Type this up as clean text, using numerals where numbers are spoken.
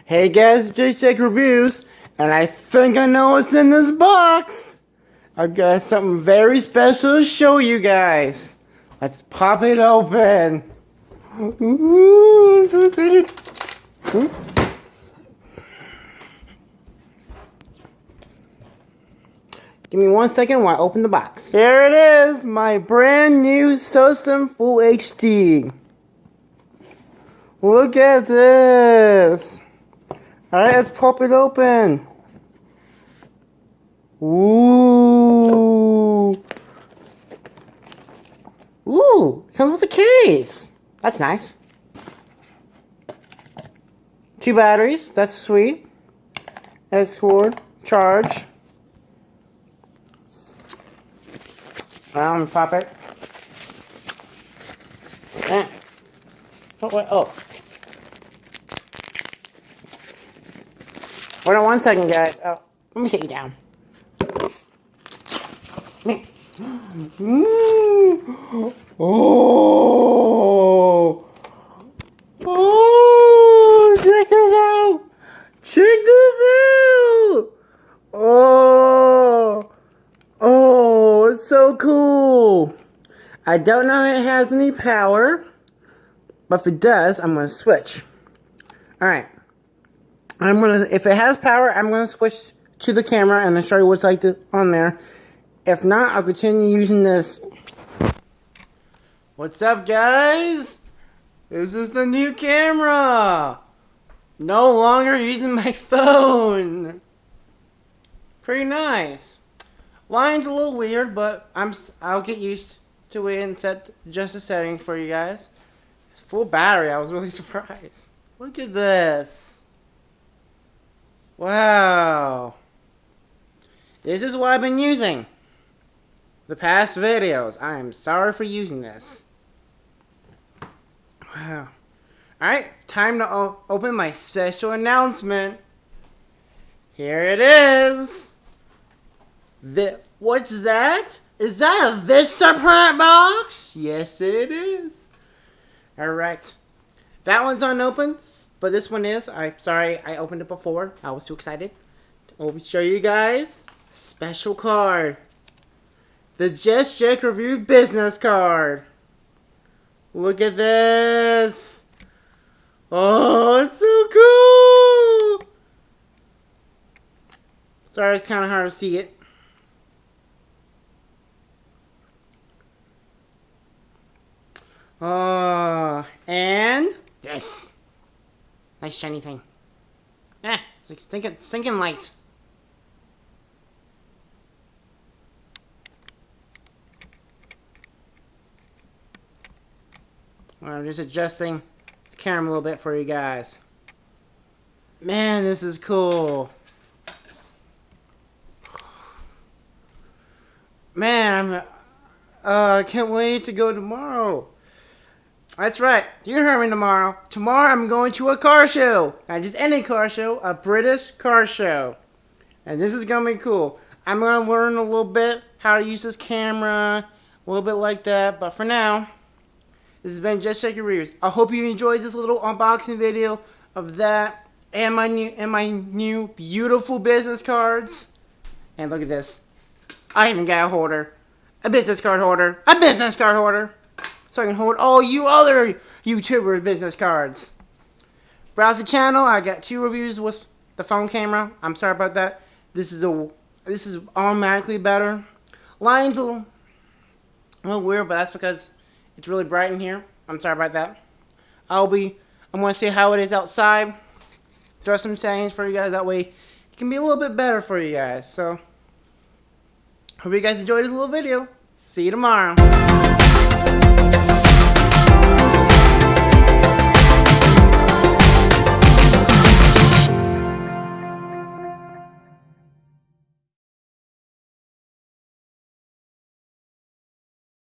Hey guys, it's Jake Reviews, and I think I know what's in this box. I've got something very special to show you guys. Let's pop it open. Ooh, I'm so excited. Give me 1 second while I open the box. Here it is, my brand new SOSUM Full HD. Look at this. Alright, let's pop it open. Ooh. Ooh, comes with a case. That's nice. 2 batteries, that's sweet. X-cord, charge. Pop it. Oh, wait, oh. Wait on 1 second, guys. Oh, let me sit you down. Oh! Oh! Check this out! Check this out! Oh! Oh, it's so cool! I don't know if it has any power, but if it does, I'm gonna switch. Alright. If it has power, I'm gonna switch to the camera and I'll show you what's like on there. If not, I'll continue using this. What's up, guys? This is the new camera. No longer using my phone. Pretty nice. Line's a little weird, but I'll get used to it and adjust the settings for you guys. It's full battery. I was really surprised. Look at this. Wow. This is what I've been using the past videos. I am sorry for using this. Wow. Alright, time to open my special announcement. Here it is. What's that? Is that a Vistaprint box? Yes, it is. Alright. That one's unopened, but this one is. I'm sorry I opened it before. I was too excited. I'll show you guys. Special card. The Just Jake Review business card. Look at this. Oh, it's so cool. Sorry, it's kind of hard to see it. Oh, and this nice shiny thing. It's like stinking light. I'm just adjusting the camera a little bit for you guys. Man, this is cool. Man, I can't wait to go tomorrow. That's right, you heard me tomorrow. Tomorrow I'm going to a car show. Not just any car show, a British car show. And this is going to be cool. I'm going to learn a little bit how to use this camera, a little bit like that. But for now, this has been Just Jake Reviews. I hope you enjoyed this little unboxing video of that and my new beautiful business cards. And look at this. I even got a holder. A business card holder. A business card holder. So I can hold all you other YouTuber business cards. Browse the channel. I got 2 reviews with the phone camera. I'm sorry about that. This is automatically better. Line's a little weird, but that's because it's really bright in here. I'm sorry about that. I'm going to see how it is outside. Throw some settings for you guys. That way it can be a little bit better for you guys. So hope you guys enjoyed this little video. See you tomorrow.